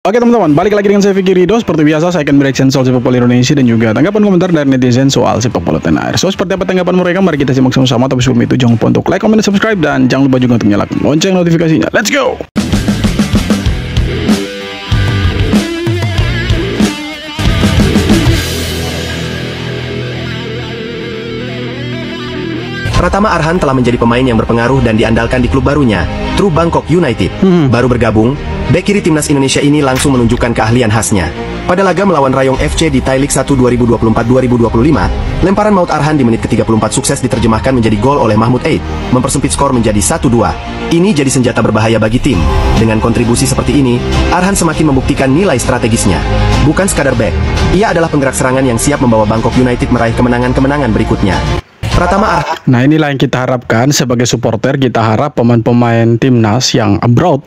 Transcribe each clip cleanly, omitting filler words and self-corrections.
Oke teman-teman, balik lagi dengan saya Vicky Rido. Seperti biasa saya akan bereaction soal sepak bola Indonesia dan juga tanggapan komentar dari netizen soal sepak bola tanah air. So seperti apa tanggapan mereka, mari kita simak sama-sama. Tapi sebelum itu jangan lupa untuk like, comment, dan subscribe, dan jangan lupa juga untuk nyalakan lonceng notifikasinya. Let's go! Pratama Arhan telah menjadi pemain yang berpengaruh dan diandalkan di klub barunya, True Bangkok United. Baru bergabung, bek kiri timnas Indonesia ini langsung menunjukkan keahlian khasnya. Pada laga melawan Rayong FC di Thai League 1 2024-2025, lemparan maut Arhan di menit ke-34 sukses diterjemahkan menjadi gol oleh Mahmud Eid, mempersempit skor menjadi 1-2. Ini jadi senjata berbahaya bagi tim. Dengan kontribusi seperti ini, Arhan semakin membuktikan nilai strategisnya. Bukan sekadar bek, ia adalah penggerak serangan yang siap membawa Bangkok United meraih kemenangan-kemenangan berikutnya. Pratama Arhan. Nah inilah yang kita harapkan sebagai supporter. Kita harap pemain-pemain timnas yang abroad,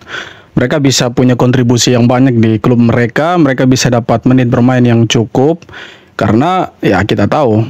mereka bisa punya kontribusi yang banyak di klub mereka. Mereka bisa dapat menit bermain yang cukup. Karena ya kita tahu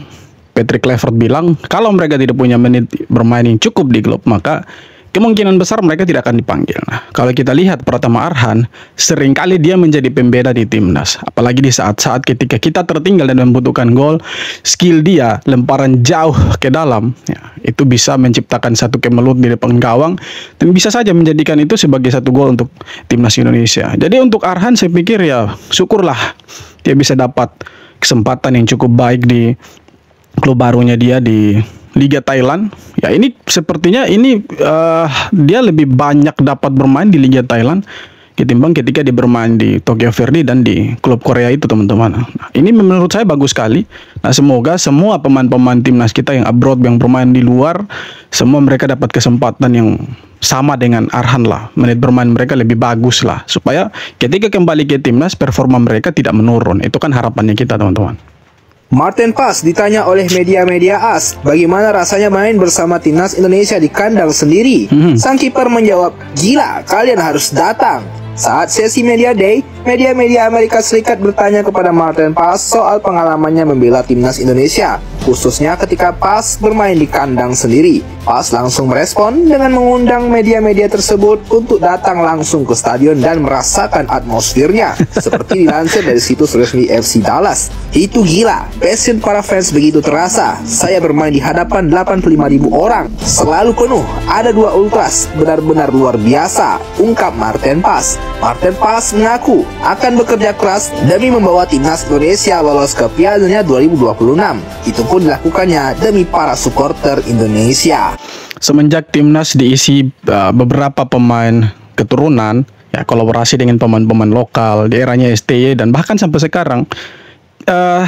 Patrick Kluivert bilang kalau mereka tidak punya menit bermain yang cukup di klub, maka kemungkinan besar mereka tidak akan dipanggil. Nah, kalau kita lihat Pratama Arhan, seringkali dia menjadi pembeda di timnas. Apalagi di saat-saat ketika kita tertinggal dan membutuhkan gol, skill dia lemparan jauh ke dalam, ya, itu bisa menciptakan satu kemelut di depan gawang dan bisa saja menjadikan itu sebagai satu gol untuk timnas Indonesia. Jadi untuk Arhan saya pikir ya syukurlah dia bisa dapat kesempatan yang cukup baik di klub barunya dia di Liga Thailand. Ya ini sepertinya dia lebih banyak dapat bermain di Liga Thailand ketimbang ketika dia bermain di Tokyo Verdy dan di klub Korea itu teman-teman. Nah, ini menurut saya bagus sekali. Nah semoga semua pemain-pemain timnas kita yang abroad yang bermain di luar, semua mereka dapat kesempatan yang sama dengan Arhan lah. Menit bermain mereka lebih bagus lah, supaya ketika kembali ke timnas performa mereka tidak menurun. Itu kan harapannya kita teman-teman. Marten Paes ditanya oleh media-media AS bagaimana rasanya main bersama timnas Indonesia di kandang sendiri. Sang kiper menjawab, "Gila, kalian harus datang." Saat sesi Media Day, media-media Amerika Serikat bertanya kepada Marten Paes soal pengalamannya membela timnas Indonesia, khususnya ketika Paes bermain di kandang sendiri. Paes langsung merespon dengan mengundang media-media tersebut untuk datang langsung ke stadion dan merasakan atmosfernya, seperti dilansir dari situs resmi FC Dallas. "Itu gila, passion para fans begitu terasa. Saya bermain di hadapan 85.000 orang, selalu penuh, ada 2 ultras, benar-benar luar biasa," ungkap Marten Paes. Marten Paes mengaku akan bekerja keras demi membawa timnas Indonesia lolos ke Piala Dunia 2026. Itu pun dilakukannya demi para supporter Indonesia. Semenjak timnas diisi beberapa pemain keturunan, ya kolaborasi dengan pemain-pemain lokal di eranya STY dan bahkan sampai sekarang,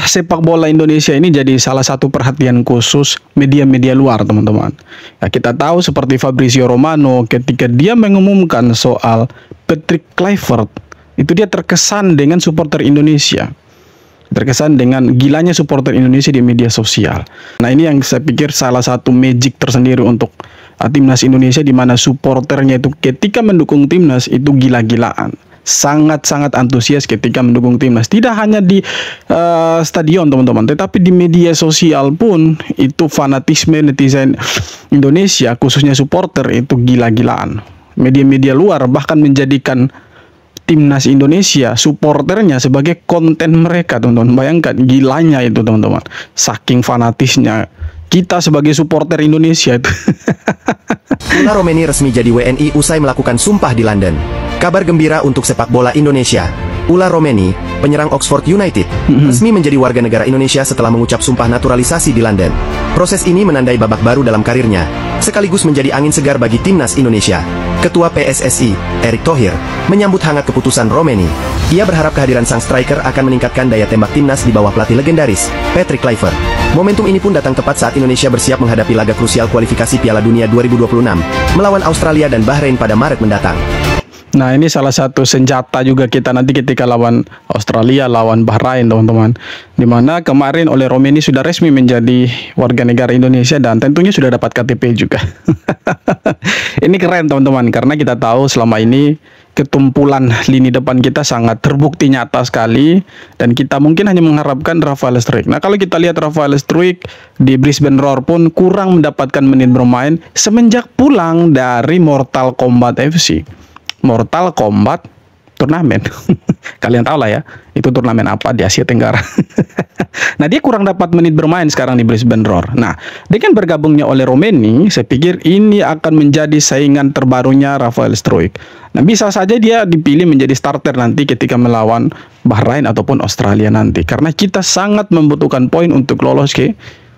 sepak bola Indonesia ini jadi salah satu perhatian khusus media-media luar teman-teman. Ya, kita tahu seperti Fabrizio Romano ketika dia mengumumkan soal Patrick Kluivert, itu dia terkesan dengan supporter Indonesia, terkesan dengan gilanya supporter Indonesia di media sosial. Nah ini yang saya pikir salah satu magic tersendiri untuk timnas Indonesia, di mana supporternya itu ketika mendukung timnas itu gila-gilaan, sangat-sangat antusias ketika mendukung timnas. Tidak hanya di stadion teman-teman, tetapi di media sosial pun itu fanatisme netizen Indonesia khususnya supporter itu gila-gilaan. Media-media luar bahkan menjadikan timnas Indonesia supporternya sebagai konten mereka teman-teman. Bayangkan gilanya itu teman-teman, saking fanatisnya kita sebagai supporter Indonesia itu. Ula Romeni resmi jadi WNI usai melakukan sumpah di London. Kabar gembira untuk sepak bola Indonesia. Ula Romeni, penyerang Oxford United, resmi menjadi warga negara Indonesia setelah mengucap sumpah naturalisasi di London. Proses ini menandai babak baru dalam karirnya, sekaligus menjadi angin segar bagi timnas Indonesia. Ketua PSSI, Erick Thohir, menyambut hangat keputusan Romeni. Ia berharap kehadiran sang striker akan meningkatkan daya tembak timnas di bawah pelatih legendaris, Patrick Kluivert. Momentum ini pun datang tepat saat Indonesia bersiap menghadapi laga krusial kualifikasi Piala Dunia 2026 melawan Australia dan Bahrain pada Maret mendatang. Nah ini salah satu senjata juga kita nanti ketika lawan Australia, lawan Bahrain teman-teman, dimana kemarin oleh Romeni sudah resmi menjadi warga negara Indonesia dan tentunya sudah dapat KTP juga. Ini keren teman-teman, karena kita tahu selama ini ketumpulan lini depan kita sangat terbukti nyata sekali, dan kita mungkin hanya mengharapkan Rafael Struijk. Nah kalau kita lihat Rafael Struijk di Brisbane Roar pun kurang mendapatkan menit bermain semenjak pulang dari Mortal Kombat FC. Mortal Kombat turnamen. Kalian tahu lah ya, itu turnamen apa di Asia Tenggara. Nah, dia kurang dapat menit bermain sekarang di Brisbane Roar. Nah, dengan bergabungnya oleh Romeni, saya pikir ini akan menjadi saingan terbarunya Rafael Struijk. Nah, bisa saja dia dipilih menjadi starter nanti ketika melawan Bahrain ataupun Australia nanti. Karena kita sangat membutuhkan poin untuk lolos ke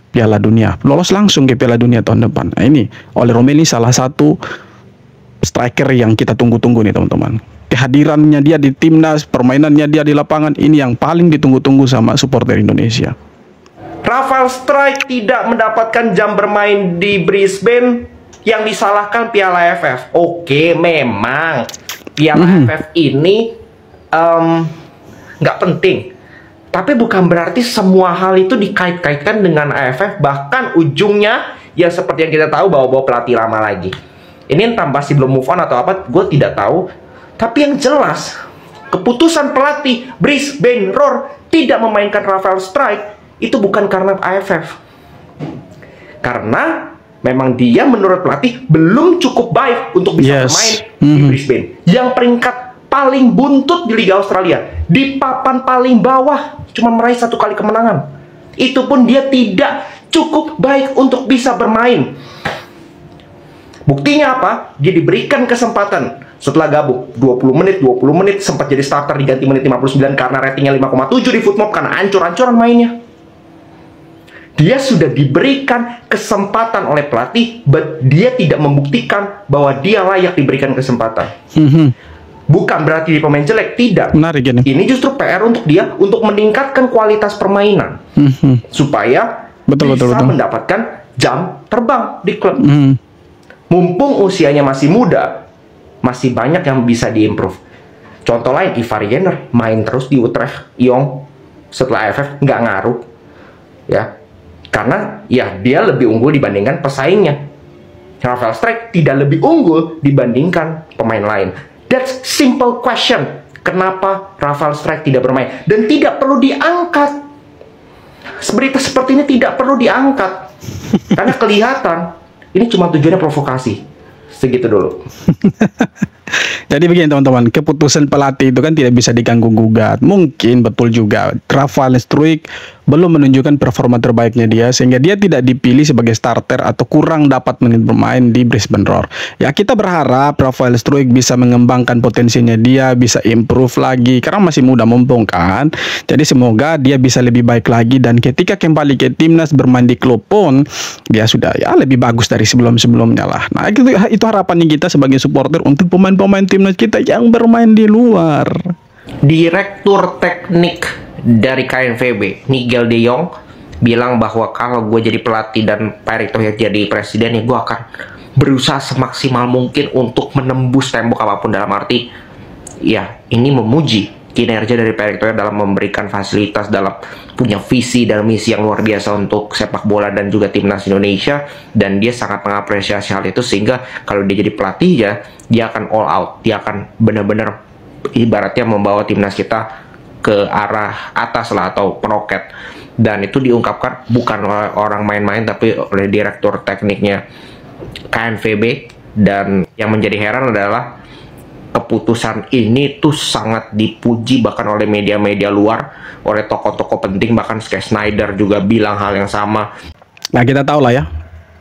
Piala Dunia. Lolos langsung ke Piala Dunia tahun depan. Nah, ini oleh Romeni salah satu striker yang kita tunggu-tunggu nih teman-teman. Kehadirannya dia di timnas, permainannya dia di lapangan, ini yang paling ditunggu-tunggu sama supporter Indonesia. Rafael Struijk tidak mendapatkan jam bermain di Brisbane, yang disalahkan Piala AFF. Oke, memang Piala AFF ini nggak penting, tapi bukan berarti semua hal itu dikait-kaitkan dengan AFF. Bahkan ujungnya ya seperti yang kita tahu, bawa-bawa pelatih lama lagi. Ini entah masih belum move on atau apa, gue tidak tahu. Tapi yang jelas, keputusan pelatih Brisbane Roar tidak memainkan Rafael Struijk itu bukan karena AFF. Karena memang dia menurut pelatih belum cukup baik untuk bisa bermain di Brisbane, yang peringkat paling buntut di Liga Australia, di papan paling bawah, cuma meraih 1 kali kemenangan. Itu pun dia tidak cukup baik untuk bisa bermain. Buktinya apa? Dia diberikan kesempatan setelah gabung 20 menit sempat jadi starter, diganti menit 59 karena ratingnya 5,7 di Footmob karena ancur-ancuran mainnya. Dia sudah diberikan kesempatan oleh pelatih, but dia tidak membuktikan bahwa dia layak diberikan kesempatan. Bukan berarti dia pemain jelek, tidak. Menarik ini. Ini justru PR untuk dia untuk meningkatkan kualitas permainan supaya bisa mendapatkan jam terbang di klub. Mumpung usianya masih muda, masih banyak yang bisa diimprove. Contoh lain, Ivar Jenner main terus di Utrecht, Jong setelah AFF nggak ngaruh, ya. Karena ya dia lebih unggul dibandingkan pesaingnya. Rafael Struijk tidak lebih unggul dibandingkan pemain lain. That's simple question. Kenapa Rafael Struijk tidak bermain? Dan tidak perlu diangkat. Berita seperti ini tidak perlu diangkat. Karena kelihatan ini cuma tujuannya provokasi. Segitu dulu. Jadi begini teman-teman, keputusan pelatih itu kan tidak bisa diganggu-gugat. Mungkin betul juga Rafael Struijk belum menunjukkan performa terbaiknya dia, sehingga dia tidak dipilih sebagai starter atau kurang dapat menit bermain di Brisbane Roar. Ya, kita berharap Rafael Struijk bisa mengembangkan potensinya dia, bisa improve lagi, karena masih muda mumpung kan. Jadi semoga dia bisa lebih baik lagi, dan ketika kembali ke timnas bermain di klub pun dia sudah ya lebih bagus dari sebelum-sebelumnya lah. Nah, itu harapannya kita sebagai supporter untuk pemain-pemain timnas kita yang bermain di luar. Direktur teknik dari KNVB, Nigel de Jong, bilang bahwa kalau gue jadi pelatih dan Pak Erick Thohir jadi presiden, ya gue akan berusaha semaksimal mungkin untuk menembus tembok apapun. Dalam arti, ya ini memuji kinerja dari Pak Erick Thohir dalam memberikan fasilitas, dalam punya visi dan misi yang luar biasa untuk sepak bola dan juga timnas Indonesia, dan dia sangat mengapresiasi hal itu, sehingga kalau dia jadi pelatih ya, dia akan all out, dia akan benar-benar ibaratnya membawa timnas kita ke arah atas lah, atau peroket. Dan itu diungkapkan bukan oleh orang main-main, tapi oleh direktur tekniknya KNVB. Dan yang menjadi heran adalah keputusan ini tuh sangat dipuji bahkan oleh media-media luar, oleh tokoh-tokoh penting, bahkan kayak Snyder juga bilang hal yang sama. Nah, kita tahu lah ya,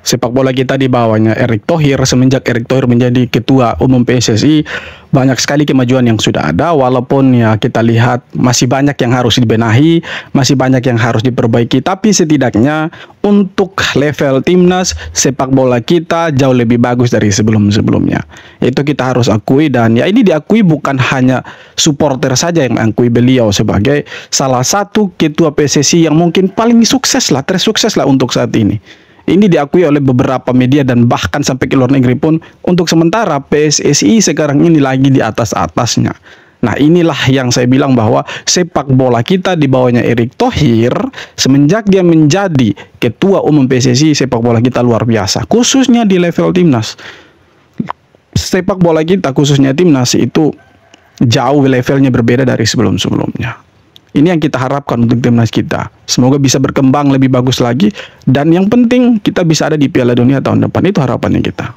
sepak bola kita di bawahnya Erick Thohir. Semenjak Erick Thohir menjadi ketua umum PSSI, banyak sekali kemajuan yang sudah ada, walaupun ya kita lihat masih banyak yang harus dibenahi, masih banyak yang harus diperbaiki, tapi setidaknya untuk level timnas sepak bola kita jauh lebih bagus dari sebelum-sebelumnya. Itu kita harus akui, dan ya ini diakui bukan hanya supporter saja yang mengakui beliau sebagai salah satu ketua PSSI yang mungkin paling sukses lah, tersukses lah untuk saat ini. Ini diakui oleh beberapa media dan bahkan sampai ke luar negeri pun. Untuk sementara PSSI sekarang ini lagi di atas-atasnya. Nah, inilah yang saya bilang bahwa sepak bola kita di bawahnya Erick Thohir, semenjak dia menjadi ketua umum PSSI, sepak bola kita luar biasa, khususnya di level timnas. Sepak bola kita khususnya timnas itu jauh levelnya berbeda dari sebelum-sebelumnya. Ini yang kita harapkan untuk timnas kita. Semoga bisa berkembang lebih bagus lagi. Dan yang penting kita bisa ada di Piala Dunia tahun depan. Itu harapannya kita.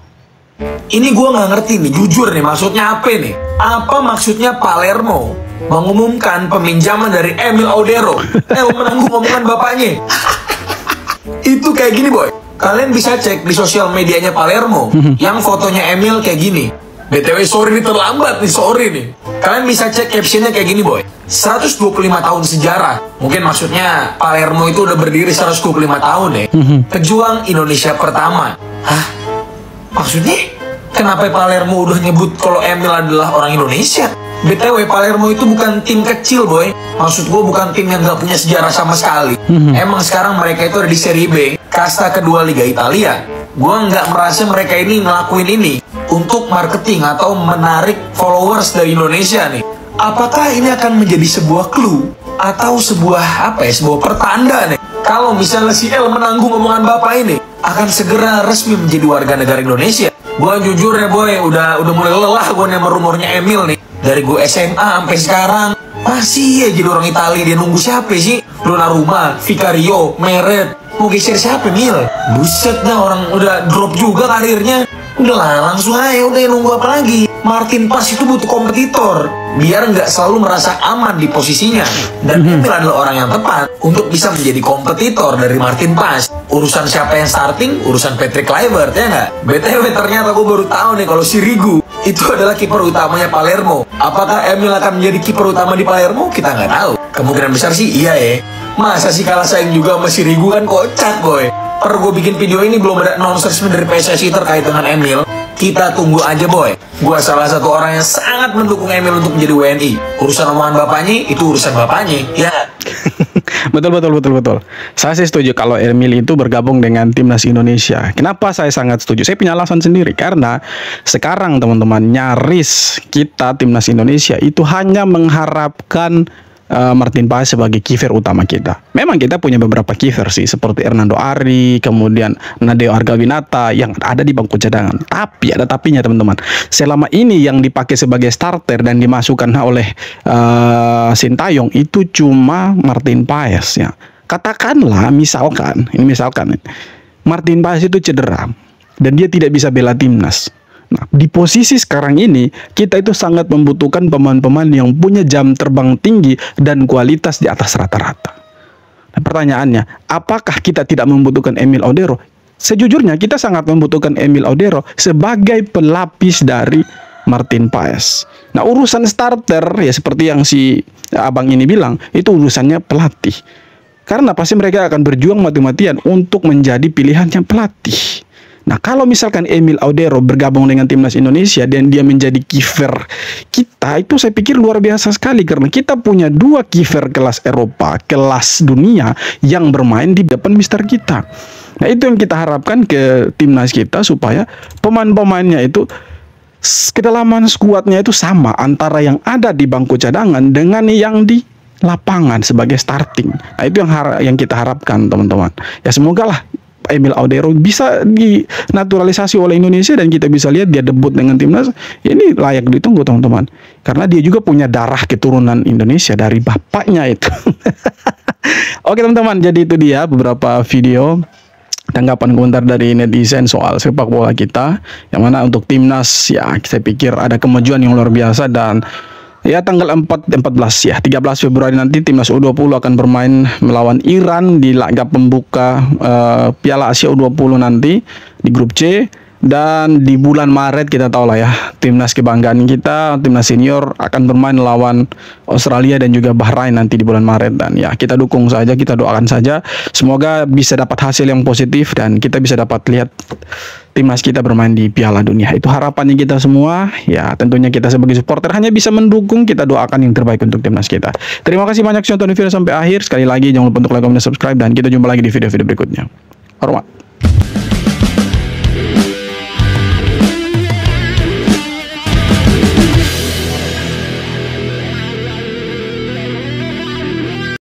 Ini gue nggak ngerti nih, jujur nih, maksudnya apa nih? Apa maksudnya Palermo mengumumkan peminjaman dari Emil Audero? Menanggung omongan bapaknya. Itu kayak gini, boy. Kalian bisa cek di sosial medianya Palermo yang fotonya Emil kayak gini. BTW sorry nih, terlambat nih, sorry nih. Kalian bisa cek captionnya kayak gini, boy. 125 tahun sejarah. Mungkin maksudnya Palermo itu udah berdiri 125 tahun ya. Pejuang Indonesia pertama. Hah? Maksudnya? Kenapa Palermo udah nyebut kalau Emil adalah orang Indonesia? BTW Palermo itu bukan tim kecil, boy. Maksud gue bukan tim yang gak punya sejarah sama sekali. Emang sekarang mereka itu ada di Serie B, kasta kedua Liga Italia. Gue nggak merasa mereka ini ngelakuin ini untuk marketing atau menarik followers dari Indonesia nih. Apakah ini akan menjadi sebuah clue atau sebuah sebuah pertanda nih? Kalau misalnya si El menanggung omongan bapak ini, akan segera resmi menjadi warga negara Indonesia. Gue jujur ya, boy, udah mulai lelah gue nih rumornya Emil nih. Dari gue SMA sampai sekarang masih ya jadi orang Italia. Dia nunggu siapa sih? Donnarumma, Vicario, Meret. Mau geser siapa, Mil? Buset dah, orang udah drop juga karirnya. Udah lah, langsung aja, udah nunggu apa lagi? Martin Paes itu butuh kompetitor biar nggak selalu merasa aman di posisinya. Dan Emil adalah orang yang tepat untuk bisa menjadi kompetitor dari Martin Paes. Urusan siapa yang starting, urusan Patrick Kluivert, ya nggak? BTW ternyata gue baru tahu nih kalau Sirigu itu adalah kiper utamanya Palermo. Apakah Emil akan menjadi kiper utama di Palermo? Kita nggak tahu. Kemungkinan besar sih iya ya. Masa sih kalah saing juga sama Sirigu, kan kocak, boy. Per gue bikin video ini belum ada announcement dari PSSI terkait dengan Emil. Kita tunggu aja, boy. Gua salah satu orang yang sangat mendukung Emil untuk menjadi WNI. Urusan omongan bapaknya itu urusan bapaknya, ya. Betul. Saya sih setuju kalau Emil itu bergabung dengan timnas Indonesia. Kenapa saya sangat setuju? Saya punya alasan sendiri. Karena sekarang teman-teman, nyaris kita timnas Indonesia itu hanya mengharapkan Martin Paes sebagai kiper utama kita. Memang kita punya beberapa kiper sih, seperti Hernando Ari, kemudian Nadeo Argawinata yang ada di bangku cadangan. Tapi ada tapinya, teman-teman. Selama ini yang dipakai sebagai starter dan dimasukkan oleh Sintayong itu cuma Martin Paes ya. Katakanlah misalkan Martin Paes itu cedera dan dia tidak bisa bela timnas. Nah, di posisi sekarang ini, kita itu sangat membutuhkan pemain-pemain yang punya jam terbang tinggi dan kualitas di atas rata-rata. Nah, pertanyaannya, apakah kita tidak membutuhkan Emil Audero? Sejujurnya, kita sangat membutuhkan Emil Audero sebagai pelapis dari Martin Paes. Nah, urusan starter, ya seperti yang si abang ini bilang, itu urusannya pelatih. Karena pasti mereka akan berjuang mati-matian untuk menjadi pilihannya pelatih. Nah, kalau misalkan Emil Audero bergabung dengan timnas Indonesia dan dia menjadi kiper kita, itu saya pikir luar biasa sekali karena kita punya dua kiper kelas Eropa, kelas dunia yang bermain di depan mister kita. Nah, itu yang kita harapkan ke timnas kita supaya pemain-pemainnya itu kedalaman skuadnya itu sama antara yang ada di bangku cadangan dengan yang di lapangan sebagai starting. Nah, itu yang kita harapkan, teman-teman. Ya, semoga lah Emil Audero bisa dinaturalisasi oleh Indonesia dan kita bisa lihat dia debut dengan timnas. Ini layak ditunggu, teman-teman, karena dia juga punya darah keturunan Indonesia dari bapaknya itu. Oke, teman-teman, jadi itu dia beberapa video tanggapan komentar dari netizen soal sepak bola kita, yang mana untuk timnas ya saya pikir ada kemajuan yang luar biasa. Dan ya tanggal 13 Februari nanti timnas U20 akan bermain melawan Iran di laga pembuka Piala Asia U20 nanti di grup C. Dan di bulan Maret kita tahu lah ya, timnas kebanggaan kita, timnas senior akan bermain lawan Australia dan juga Bahrain nanti di bulan Maret. Dan ya kita dukung saja, kita doakan saja semoga bisa dapat hasil yang positif dan kita bisa dapat lihat timnas kita bermain di Piala Dunia. Itu harapannya kita semua. Ya tentunya kita sebagai supporter hanya bisa mendukung, kita doakan yang terbaik untuk timnas kita. Terima kasih banyak sudah nonton video sampai akhir. Sekali lagi jangan lupa untuk like, comment, dan subscribe, dan kita jumpa lagi di video-video berikutnya. Hormat.